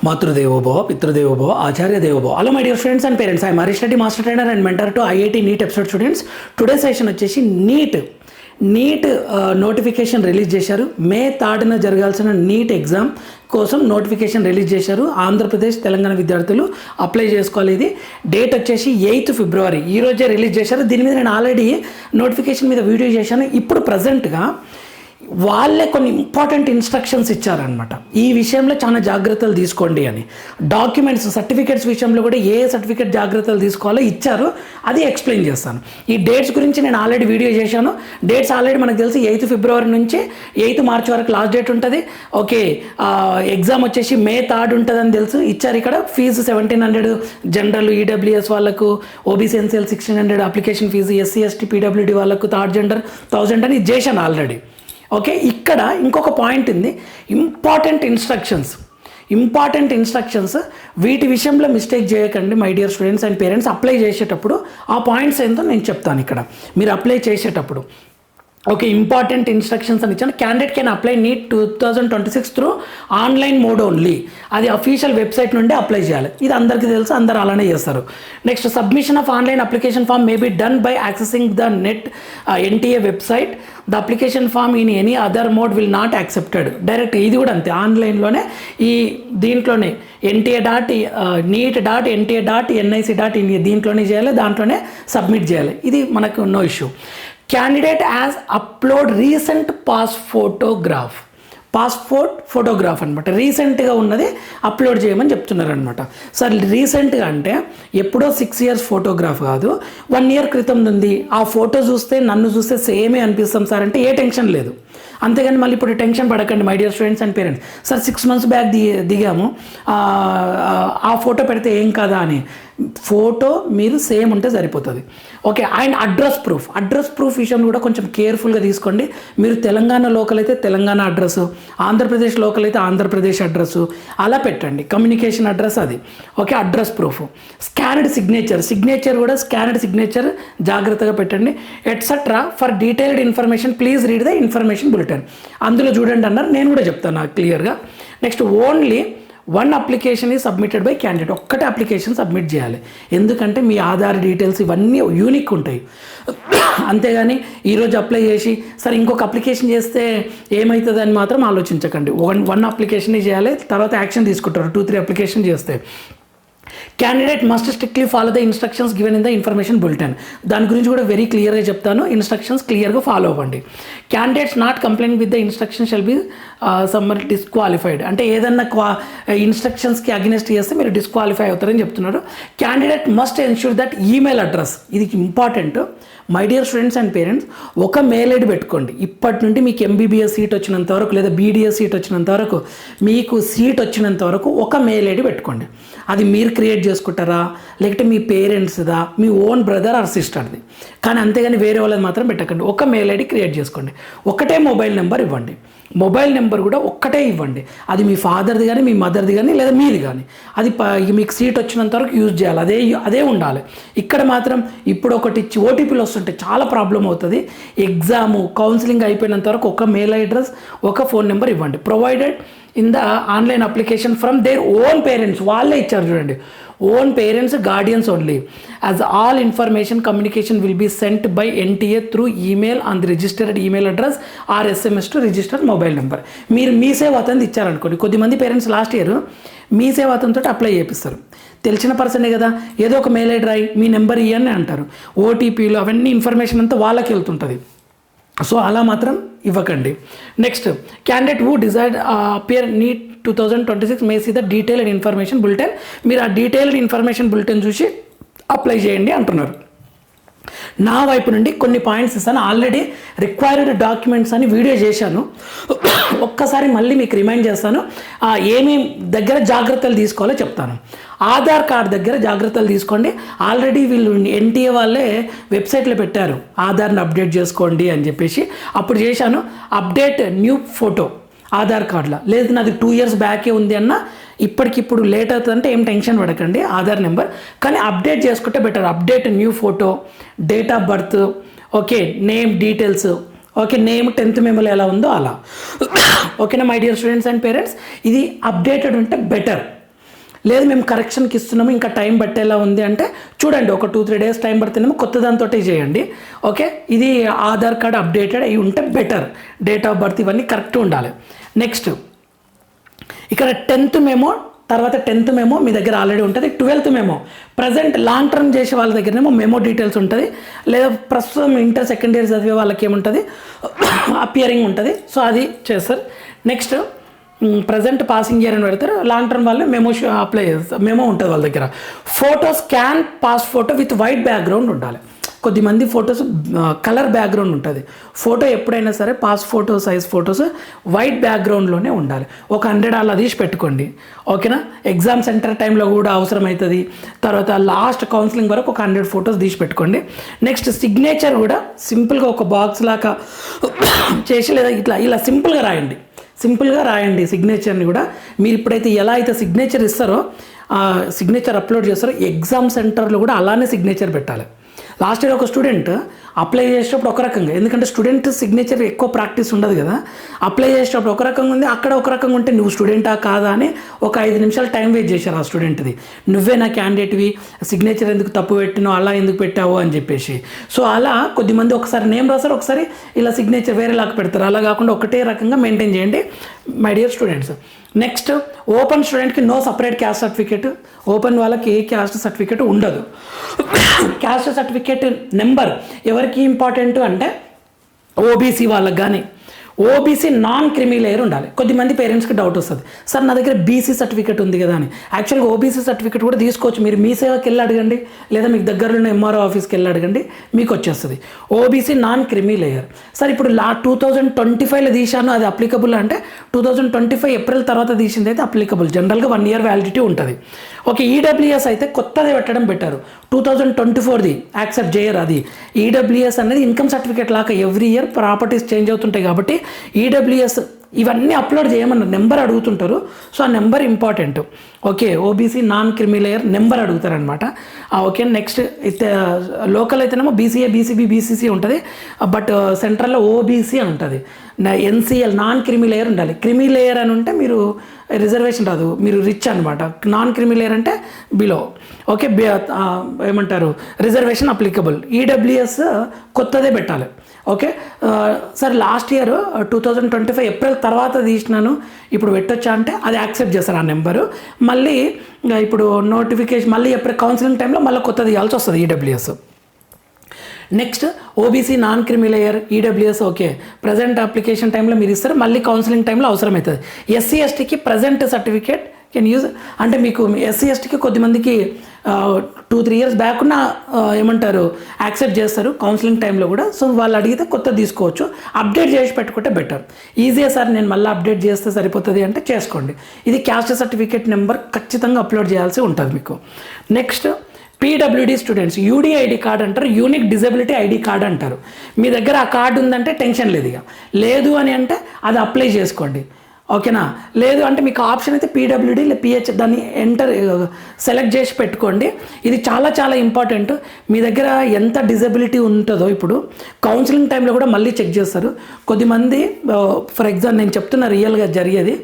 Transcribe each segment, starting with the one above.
మాతృదేవోభవ పితృదేవోభవ ఆచార్య దేవోభవ. Hello my dear friends and parents, I Harish Reddy, master trainer and mentor to IIT NEET episode students. Today session వచ్చేసి NEET notification release చేశారు. మే 3న జరగాల్సిన NEET exam కోసం notification release చేశారు. ఆంధ్రప్రదేశ్ తెలంగాణ విద్యార్థులు అప్లై చేసుకోవాలి. ఇది డేట్ వచ్చేసి 8th February, ఈ రోజే రిలీజ్ చేశారు. దీని మీద నేను ఆల్రెడీ నోటిఫికేషన్ మీద వీడియో చేశాను. ఇప్పుడు ప్రజెంట్గా వాళ్ళే కొన్ని ఇంపార్టెంట్ ఇన్స్ట్రక్షన్స్ ఇచ్చారనమాట. ఈ విషయంలో చాలా జాగ్రత్తలు తీసుకోండి అని. డాక్యుమెంట్స్, సర్టిఫికేట్స్ విషయంలో కూడా ఏ సర్టిఫికేట్ జాగ్రత్తలు తీసుకోవాలో ఇచ్చారు. అది ఎక్స్ప్లెయిన్ చేస్తాను. ఈ డేట్స్ గురించి నేను ఆల్రెడీ వీడియో చేశాను. డేట్స్ ఆల్రెడీ మనకు తెలిసి 8th February నుంచి 8th March వరకు లాస్ట్ డేట్ ఉంటుంది. ఓకే, ఎగ్జామ్ వచ్చేసి May 3 ఉంటుందని తెలుసు. ఇచ్చారు ఇక్కడ. ఫీజు 1700 జనరల్, ఈడబ్ల్యూఎస్ వాళ్ళకు, OBC NCL 1600, application fee SC ST PWD వాళ్ళకు థర్డ్ జెండర్ 1000 అని చేశాను ఆల్రెడీ. ఓకే, ఇక్కడ ఇంకొక పాయింట్ ఉంది, ఇంపార్టెంట్ ఇన్స్ట్రక్షన్స్. వీటి విషయంలో మిస్టేక్ చేయకండి my dear students and parents. Apply చేసేటప్పుడు ఆ పాయింట్స్ ఏంటో నేను చెప్తాను ఇక్కడ. మీరు అప్లై చేసేటప్పుడు ఓకే, ఇంపార్టెంట్ ఇన్స్ట్రక్షన్స్ అని ఇచ్చాను. Candidate can apply NEET 2026 through online mode only. అది అఫీషియల్ వెబ్సైట్ నుండి అప్లై చేయాలి. ఇది అందరికీ తెలుసు, అందరు అలానే చేస్తారు. Next, submission of online application form may be done by accessing the net NTA website. The application form in any other mode will not accepted. Direct ఇది కూడా అంతే, ఆన్లైన్లోనే దీంట్లోనే NEET.NTA.NIC.in దీంట్లోనే చేయాలి, దాంట్లోనే సబ్మిట్ చేయాలి. ఇది మనకు no issue. Candidate as upload recent passport photograph అనమాట. రీసెంట్గా ఉన్నది అప్లోడ్ చేయమని చెప్తున్నారు అనమాట. సార్ రీసెంట్గా అంటే ఎప్పుడో 6 years ఫోటోగ్రాఫ్ కాదు, 1 year క్రితం ఉంది. ఆ ఫోటో చూస్తే నన్ను చూస్తే సేమే అనిపిస్తాం సార్ అంటే ఏ టెన్షన్ లేదు. అంతేగాని మళ్ళీ ఇప్పుడు టెన్షన్ పడకండి my dear students and parents. Sir 6 months back దిగాము, ఆ ఫోటో పెడితే ఏం కదా అని. ఫోటో మీరు సేమ్ ఉంటే సరిపోతుంది. ఓకే, అండ్ అడ్రస్ ప్రూఫ్ విషయంలో కూడా కొంచెం కేర్ఫుల్గా తీసుకోండి. మీరు తెలంగాణ లోకల్ అయితే తెలంగాణ అడ్రస్, ఆంధ్రప్రదేశ్ లోకల్ అయితే ఆంధ్రప్రదేశ్ అడ్రస్ అలా పెట్టండి. కమ్యూనికేషన్ అడ్రస్ అది. Okay, address proof. స్కానర్డ్ సిగ్నేచర్ కూడా స్కానర్డ్ సిగ్నేచర్ జాగ్రత్తగా పెట్టండి. Etcetera. For detailed information please read the information bulletin. అందులో చూడండి అన్నారు, నేను కూడా చెప్తాను నాకు క్లియర్గా. నెక్స్ట్, ఓన్లీ 1 అప్లికేషన్ ఈ సబ్మిటెడ్ బై క్యాండిడేట్. ఒక్కటే అప్లికేషన్ సబ్మిట్ చేయాలి. ఎందుకంటే మీ ఆధార్ డీటెయిల్స్ ఇవన్నీ యూనిక్ ఉంటాయి. అంతేగాని ఈరోజు అప్లై చేసి సరే ఇంకొక అప్లికేషన్ చేస్తే ఏమవుతుంది అని మాత్రం ఆలోచించకండి. వన్ అప్లికేషన్ చేయాలి, తర్వాత యాక్షన్ తీసుకుంటారు 2-3 అప్లికేషన్ చేస్తే. Candidate must strictly follow the instructions given in the information bulletin. దాని గురించి కూడా వెరీ క్లియర్గా చెప్తాను. ఇన్స్ట్రక్షన్స్ క్లియర్గా ఫాలో అవ్వండి. Candidates not compliant with the instruction shall be summarily disqualified. అంటే ఏదన్నా ఇన్స్ట్రక్షన్స్కి అగెనిస్ట్ చేస్తే మీరు డిస్క్వాలిఫై అవుతారని చెప్తున్నారు. Candidate must ensure that email address, ఇది important my dear students and parents. ఒక మెయిల్ ఐడి పెట్టుకోండి. ఇప్పటి నుండి మీకు ఎంబీబీఎస్ సీట్ వచ్చినంత వరకు లేదా బీడీఎస్ సీట్ వచ్చినంత వరకు, మీకు సీట్ వచ్చినంత వరకు ఒక మెయిల్ ఐడి పెట్టుకోండి. అది మీరు క్రియేట్ చేసుకుంటారా, లేకపోతే మీ పేరెంట్స్దా, మీ ఓన్ బ్రదర్ ఆర్ సిస్టర్ది. కానీ అంతేగాని వేరే వాళ్ళది మాత్రం పెట్టకండి. ఒక మెయిల్ ఐడి క్రియేట్ చేసుకోండి. ఒకటే మొబైల్ నెంబర్ ఇవ్వండి. మొబైల్ నెంబర్ కూడా ఒక్కటే ఇవ్వండి. అది మీ ఫాదర్ది కానీ, మీ మదర్ది కానీ, లేదా మీది కానీ. అది మీకు సీట్ వచ్చినంత వరకు యూజ్ చేయాలి. అదే ఉండాలి. ఇక్కడ మాత్రం ఇప్పుడు ఒకటి ఇచ్చి ఓటీపీలు వస్తుంటే చాలా ప్రాబ్లం అవుతుంది. ఎగ్జాము కౌన్సిలింగ్ అయిపోయినంత వరకు ఒక మెయిల్ అడ్రస్, ఒక ఫోన్ నెంబర్ ఇవ్వండి. Provided in the online application from their own parents. వాళ్ళే ఇచ్చారు చూడండి, own parents, guardians only. As all information communication will be sent by NTA through email on the registered email address or SMS to registered mobile number. మీరు మీ సేవ అతను ఇచ్చారనుకోండి. కొద్దిమంది parents last year మీ సేవ అతనితో అప్లై చేపిస్తారు. తెలిసిన పర్సనే కదా, ఏదో ఒక మెయిల్ ఐడి రాయి, మీ నెంబర్ ఇవ్వని అంటారు. ఓటీపీలు అవన్నీ ఇన్ఫర్మేషన్ అంతా వాళ్ళకి వెళ్తుంటుంది. సో అలా మాత్రం ఇవ్వకండి. Next, candidate who desired appear NEET 2026 may see the detailed information bulletin. మీరు ఆ డీటెయిల్డ్ ఇన్ఫర్మేషన్ బులెటిన్ చూసి అప్లై చేయండి అంటున్నారు. నా వైపు నుండి కొన్ని పాయింట్స్ ఇస్తాను. ఆల్రెడీ రిక్వైర్డ్ డాక్యుమెంట్స్ అని వీడియో చేశాను. ఒక్కసారి మళ్ళీ మీకు రిమైండ్ చేస్తాను. ఏమేమి దగ్గర జాగ్రత్తలు తీసుకోవాలో చెప్తాను. ఆధార్ కార్డ్ దగ్గర జాగ్రత్తలు తీసుకోండి. ఆల్రెడీ వీళ్ళు ఎన్టీఏ వాళ్ళే వెబ్సైట్లో పెట్టారు ఆధార్ని అప్డేట్ చేసుకోండి అని చెప్పేసి. అప్పుడు చేశాను. అప్డేట్ న్యూ ఫోటో ఆధార్ కార్డులో. లేదు నాది 2 years బ్యాకే ఉంది అన్న, ఇప్పటికిప్పుడు లేట్ అవుతుందంటే ఏం టెన్షన్ పడకండి. ఆధార్ నెంబర్ కానీ అప్డేట్ చేసుకుంటే better. Update new photo, date of birth, okay, name details, okay, name 10th మెమోలో ఎలా ఉందో అలా. ఓకేనా my dear students and parents, ఇది అప్డేటెడ్ ఉంటే బెటర్. లేదు మేము కరెక్షన్కి ఇస్తున్నాము ఇంకా టైం పట్టేలా ఉంది అంటే చూడండి, ఒక 2-3 డేస్ టైం పడుతుందేమో కొత్త దాంతో చేయండి. ఓకే, ఇది ఆధార్ కార్డ్ అప్డేటెడ్ అయి ఉంటే బెటర్. డేట్ ఆఫ్ బర్త్ ఇవన్నీ కరెక్ట్ ఉండాలి. నెక్స్ట్ ఇక్కడ 10th మెమో, తర్వాత 10th మెమో మీ దగ్గర ఆల్రెడీ ఉంటుంది. 12th memo present long term చేసే వాళ్ళ దగ్గరనేమో మెమో డీటెయిల్స్ ఉంటుంది. లేదా ప్రస్తుతం ఇంటర్ సెకండ్ ఇయర్ చదివే వాళ్ళకి ఏముంటుంది, అపియరింగ్ ఉంటుంది. సో అది చేస్తారు. నెక్స్ట్ ప్రజెంట్ పాసింగ్ ఇయర్ అని పెడతారు. లాంగ్ టర్మ్ వాళ్ళు మెమో అప్లై చేస్తారు, మెమో ఉంటుంది వాళ్ళ దగ్గర. Photo scan pass photo with white background ఉండాలి. కొద్దిమంది ఫొటోస్ కలర్ బ్యాక్గ్రౌండ్ ఉంటుంది. ఫోటో ఎప్పుడైనా సరే pass photo size photos white బ్యాక్గ్రౌండ్లోనే ఉండాలి. ఒక 100 అలా తీసి పెట్టుకోండి. ఓకేనా, ఎగ్జామ్ సెంటర్ టైంలో కూడా అవసరం అవుతుంది. తర్వాత లాస్ట్ కౌన్సిలింగ్ వరకు ఒక 100 ఫొటోస్ తీసి పెట్టుకోండి. నెక్స్ట్ సిగ్నేచర్ కూడా సింపుల్గా ఒక బాక్స్ లాగా చేసి లేదా ఇలా సింపుల్గా రాయండి సిగ్నేచర్ని కూడా. మీరు ఇప్పుడైతే ఎలా అయితే సిగ్నేచర్ ఇస్తారో, సిగ్నేచర్ అప్లోడ్ చేస్తారో, ఎగ్జామ్ సెంటర్లో కూడా అలానే సిగ్నేచర్ పెట్టాలి. లాస్ట్ ఇయర్ ఒక స్టూడెంట్ అప్లై చేసేటప్పుడు ఒక రకంగా, ఎందుకంటే స్టూడెంట్ సిగ్నేచర్ ఎక్కువ ప్రాక్టీస్ ఉండదు కదా, అప్లై చేసేటప్పుడు ఒక రకంగా ఉంది, అక్కడ ఒక రకంగా ఉంటే నువ్వు స్టూడెంటా కాదా అని ఒక 5 నిమిషాలు టైం వేస్ట్ చేశారు ఆ స్టూడెంట్ది. నువ్వే నా క్యాండిడేట్వి, సిగ్నేచర్ ఎందుకు తప్పు పెట్టినావు, అలా ఎందుకు పెట్టావు అని చెప్పేసి. సో అలా కొద్దిమంది ఒకసారి నేమ్ రాస్తారు, ఒకసారి ఇలా సిగ్నేచర్ వేరేలాగా పెడతారు. అలా కాకుండా ఒకటే రకంగా మెయింటైన్ చేయండి my dear students. Next open స్టూడెంట్కి నో సపరేట్ క్యాస్ట్ సర్టిఫికేట్. ఓపెన్ వాళ్ళకి ఏ క్యాస్ట్ సర్టిఫికేట్ ఉండదు. క్యాస్ట్ సర్టిఫికేట్ నెంబర్ ఎవరికి ఇంపార్టెంట్ అంటే ఓబీసీ వాళ్ళకి కానీ ఓబీసీ నాన్ క్రిమీ లేయర్ ఉండాలి. కొద్దిమంది పేరెంట్స్కి డౌట్ వస్తుంది, సార్ నా దగ్గర బీసీ సర్టిఫికేట్ ఉంది కదా అని. యాక్చువల్గా ఓబీసీ సర్టిఫికేట్ కూడా తీసుకోవచ్చు. మీరు మీ సేవకి వెళ్ళి అడగండి, లేదా మీకు దగ్గరలో ఉన్న ఎంఆర్ఓ ఆఫీస్కి వెళ్ళి అడగండి, మీకు వచ్చేస్తుంది. OBC non creamy layer. Sir ఇప్పుడు 2025లో తీశాను, అది అప్లికబుల్ అంటే 2025 ఏప్రిల్ తర్వాత తీసింది అయితే అప్లికబుల్. జనరల్గా 1 year వ్యాలిడిటీ ఉంటుంది. ఓకే, ఈడబ్ల్యూఎస్ అయితే కొత్తది పెట్టడం బెటర్. 2024ది యాక్సెప్ట్ చేయరు. అది ఈడబ్ల్యూఎస్ అనేది ఇన్కమ్ సర్టిఫికేట్ లాగా ఎవ్రీ ఇయర్ ప్రాపర్టీస్ చేంజ్ అవుతుంటాయి కాబట్టి ఈడబ్ల్యూఎస్ ఇవన్నీ అప్లోడ్ చేయమన్నారు. నెంబర్ అడుగుతుంటారు, సో ఆ number important. Okay, OBC non creamy layer number అడుగుతారనమాట. ఓకే, నెక్స్ట్ లోకల్ అయితేనేమో బీసీఏ, బీసీబీ, బీసీసీ ఉంటుంది. బట్ సెంట్రల్లో ఓబీసీ అని ఉంటుంది. ఎన్సీఎల్ నాన్ క్రిమీ లేయర్ ఉండాలి. క్రిమీ లేయర్ అని ఉంటే మీరు రిజర్వేషన్ రాదు, మీరు రిచ్ అనమాట. నాన్ క్రిమీ లేయర్ అంటే బిలో. ఓకే, ఏమంటారు, రిజర్వేషన్ అప్లికబుల్. ఈడబ్ల్యూఎస్ కొత్తదే పెట్టాలి. Okay sir, last year 2025 April తర్వాత తీసినాను, ఇప్పుడు పెట్టొచ్చా అంటే అది యాక్సెప్ట్ చేస్తారు ఆ నెంబరు. మళ్ళీ ఇప్పుడు నోటిఫికేషన్ మళ్ళీ ఎప్పుడు కౌన్సిలింగ్ టైంలో మళ్ళీ కొత్తది ఇవ్వాల్సి వస్తుంది EWS. Next OBC non creamy layer EWS. Okay, present application టైంలో మీరు ఇస్తారు, మళ్ళీ కౌన్సిలింగ్ టైంలో అవసరం అవుతుంది. ఎస్సీ ఎస్టీకి ప్రజెంట్ సర్టిఫికేట్ కెన్ యూజ్. అంటే మీకు ఎస్సీ ఎస్టీకి కొద్దిమందికి 2-3 years బ్యాక్ ఉన్న ఏమంటారు యాక్సెప్ట్ చేస్తారు కౌన్సిలింగ్ టైంలో కూడా. సో వాళ్ళు అడిగితే కొత్త తీసుకోవచ్చు. అప్డేట్ చేసి పెట్టుకుంటే బెటర్. ఈజీగా సార్ నేను మళ్ళీ అప్డేట్ చేస్తే సరిపోతుంది అంటే చేసుకోండి. ఇది క్యాస్ట్ సర్టిఫికేట్ నెంబర్ ఖచ్చితంగా అప్లోడ్ చేయాల్సి ఉంటుంది మీకు. Next PWD students UDID card అంటారు, యూనిక్ డిజబిలిటీ ఐడి కార్డ్ అంటారు. మీ దగ్గర ఆ కార్డు ఉందంటే టెన్షన్ లేదు. ఇక లేదు అని అంటే అది అప్లై చేసుకోండి. ఓకేనా, లేదు అంటే మీకు ఆప్షన్ అయితే పీడబ్ల్యూడీ లేదా పిహెచ్ దాన్ని సెలెక్ట్ చేసి పెట్టుకోండి. ఇది చాలా చాలా ఇంపార్టెంట్. మీ దగ్గర ఎంత డిజబిలిటీ ఉంటుందో ఇప్పుడు కౌన్సిలింగ్ టైంలో కూడా మళ్ళీ చెక్ చేస్తారు. కొద్దిమంది ఫర్ ఎగ్జాంపుల్ నేను చెప్తున్నా రియల్గా జరిగేది.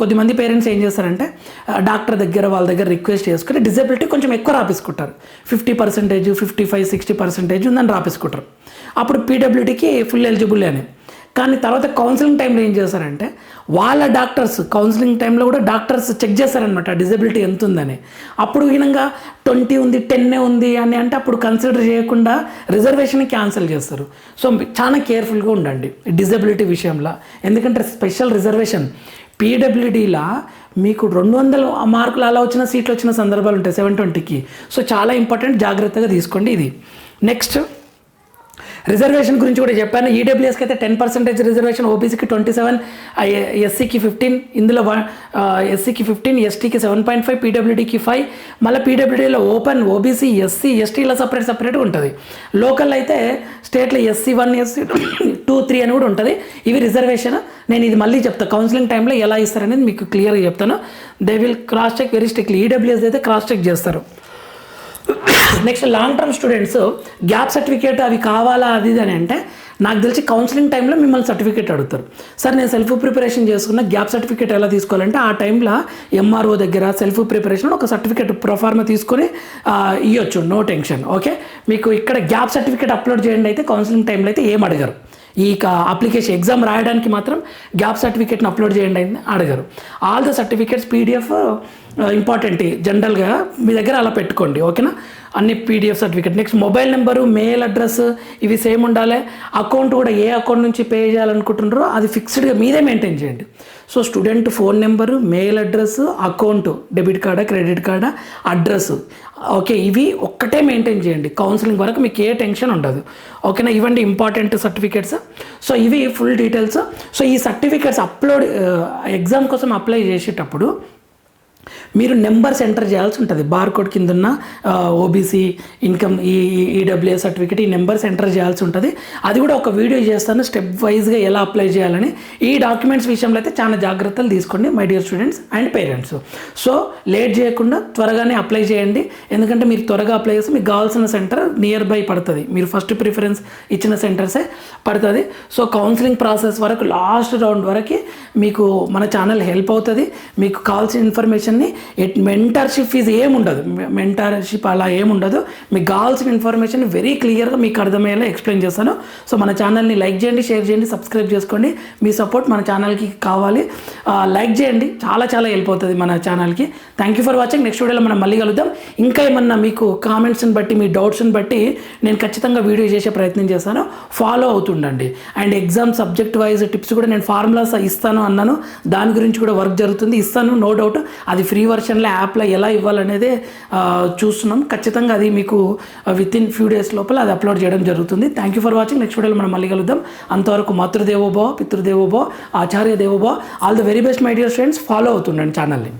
కొద్దిమంది పేరెంట్స్ ఏం చేస్తారంటే డాక్టర్ దగ్గర వాళ్ళ దగ్గర రిక్వెస్ట్ చేసుకుని డిజబిలిటీ కొంచెం ఎక్కువ రాపించుకుంటారు. 50%, 55-60% ఉందని రాపించుకుంటారు. అప్పుడు పీడబ్ల్యూడీకి ఫుల్ ఎలిజిబుల్ అని. కానీ తర్వాత కౌన్సిలింగ్ టైంలో ఏం చేస్తారంటే వాళ్ళ డాక్టర్స్ కౌన్సిలింగ్ టైంలో కూడా డాక్టర్స్ చెక్ చేస్తారనమాట డిజబిలిటీ ఎంత ఉందని. అప్పుడు వినంగా 20 ఉంది 10 ఉంది అని అంటే అప్పుడు కన్సిడర్ చేయకుండా రిజర్వేషన్ క్యాన్సిల్ చేస్తారు. సో చాలా కేర్ఫుల్గా ఉండండి డిజబిలిటీ విషయంలో. ఎందుకంటే స్పెషల్ రిజర్వేషన్ పీడబ్ల్యూడీలా మీకు 200 మార్కులు అలా వచ్చిన సీట్లు వచ్చిన సందర్భాలు ఉంటాయి 720కి. సో చాలా ఇంపార్టెంట్, జాగ్రత్తగా తీసుకోండి ఇది. నెక్స్ట్ రిజర్వేషన్ గురించి కూడా చెప్పాను. ఈడబ్ల్యూఎస్కి అయితే 10% రిజర్వేషన్, ఓబీసీకి 27, ఎస్సీకి 15, ఇందులో ఎస్సీకి 15, ఎస్టీకి 7.5, పీడబ్ల్యూడీకి 5. మళ్ళీ పీడబ్ల్యూడీలో ఓపెన్, ఓబీసీ, ఎస్సీ, ఎస్టీలో సపరేట్గా ఉంటుంది. లోకల్ అయితే స్టేట్లో SC1, SC2, 3 అని కూడా ఉంటుంది. ఇవి రిజర్వేషన్. నేను ఇది మళ్ళీ చెప్తాను కౌన్సిలింగ్ టైంలో ఎలా ఇస్తారనేది మీకు క్లియర్గా చెప్తాను. They will cross check very strictly. EWS అయితే క్రాస్ చెక్ చేస్తారు. Next long term students gap certificate అవి కావాలా అది అని అంటే నాకు తెలిసి కౌన్సిలింగ్ టైంలో మిమ్మల్ని సర్టిఫికేట్ అడుగుతారు. సార్ నేను సెల్ఫ్ ప్రిపరేషన్ చేసుకున్న గ్యాప్ సర్టిఫికేట్ ఎలా తీసుకోవాలంటే ఆ టైంలో ఎంఆర్ఓ దగ్గర సెల్ఫ్ ప్రిపరేషన్ ఒక సర్టిఫికేట్ ప్రొఫార్మా తీసుకొని ఇవ్వచ్చు, నో టెన్షన్. ఓకే, మీకు ఇక్కడ గ్యాప్ సర్టిఫికేట్ అప్లోడ్ చేయండి అయితే కౌన్సిలింగ్ టైంలో అయితే ఏం అడగరు. ఈ అప్లికేషన్ ఎగ్జామ్ రాయడానికి మాత్రం గ్యాప్ సర్టిఫికేట్ని అప్లోడ్ చేయండి అని అడగరు. All the certificates PDF important జనరల్గా మీ దగ్గర అలా పెట్టుకోండి. ఓకేనా, అన్ని PDF certificate. Next mobile number, mail address ఇవి సేమ్ ఉండాలి. అకౌంట్ కూడా ఏ అకౌంట్ నుంచి పే చేయాలనుకుంటున్నారో అది ఫిక్స్డ్గా మీదే మెయింటైన్ చేయండి. So student phone number, mail address, account, debit కార్డా, క్రెడిట్ కార్డా, అడ్రస్, ఓకే, ఇవి ఒక్కటే మెయింటైన్ చేయండి. కౌన్సిలింగ్ వరకు మీకు ఏ టెన్షన్ ఉండదు. ఓకేనా, ఇవ్వండి ఇంపార్టెంట్ సర్టిఫికేట్స్. సో ఇవి ఫుల్ డీటెయిల్స్. సో ఈ సర్టిఫికేట్స్ ఎగ్జామ్ కోసం అప్లై చేసేటప్పుడు మీరు నెంబర్స్ ఎంటర్ చేయాల్సి ఉంటుంది. బార్కోడ్ కింద ఉన్న ఓబీసీ, ఇన్కమ్, ఈడబ్ల్యూఎస్ సర్టిఫికేట్, ఈ నెంబర్స్ ఎంటర్ చేయాల్సి ఉంటుంది. అది కూడా ఒక వీడియో చేస్తాను స్టెప్ వైజ్గా ఎలా అప్లై చేయాలని. ఈ డాక్యుమెంట్స్ విషయంలో అయితే చాలా జాగ్రత్తలు తీసుకోండి my dear students and parents. So late చేయకుండా త్వరగానే అప్లై చేయండి. ఎందుకంటే మీరు త్వరగా అప్లై చేస్తే మీకు కావాల్సిన సెంటర్ నియర్ బై పడుతుంది. మీరు ఫస్ట్ ప్రిఫరెన్స్ ఇచ్చిన సెంటర్సే పడుతుంది. సో కౌన్సిలింగ్ ప్రాసెస్ వరకు, లాస్ట్ రౌండ్ వరకు మీకు మన ఛానల్ హెల్ప్ అవుతుంది. మీకు కావాల్సిన ఇన్ఫర్మేషన్ మెంటర్షిప్ ఫీజు ఏముండదు, మెంటర్షిప్ అలా ఏముండదు. మీకు కావాల్సిన ఇన్ఫర్మేషన్ వెరీ క్లియర్గా మీకు అర్థమయ్యేలా ఎక్స్ప్లెయిన్ చేస్తాను. సో మన ఛానల్ని లైక్ చేయండి, షేర్ చేయండి, సబ్స్క్రైబ్ చేసుకోండి. మీ సపోర్ట్ మన ఛానల్కి కావాలి. లైక్ చేయండి, చాలా చాలా హెల్ప్ అవుతుంది మన ఛానల్కి. Thank you for watching. Next వీడియోలో మనం మళ్ళీ కలుద్దాం. ఇంకా ఏమన్నా మీకు కామెంట్స్ని బట్టి, మీ డౌట్స్ని బట్టి నేను ఖచ్చితంగా వీడియో చేసే ప్రయత్నం చేస్తాను. ఫాలో అవుతుండండి. And exam subject wise tips కూడా నేను ఫార్ములాస్ ఇస్తాను అన్నాను, దాని గురించి కూడా వర్క్ జరుగుతుంది, ఇస్తాను, నో డౌట్. అది ఫ్రీ వర్షన్లో యాప్లో ఎలా ఇవ్వాలనేదే చూస్తున్నాం. ఖచ్చితంగా అది మీకు విత్ ఇన్ ఫ్యూ డేస్ లోపల అది అప్లోడ్ చేయడం జరుగుతుంది. Thank you for watching. Next వీడియోలో మనం మళ్ళీ కలుద్దాం. అంతవరకు మాతృదేవోభవ, పితృదేవోభవ, ఆచార్య దేవోభవ. All the very best my dear friends. Follow అవుతుండండి ఛానల్ని.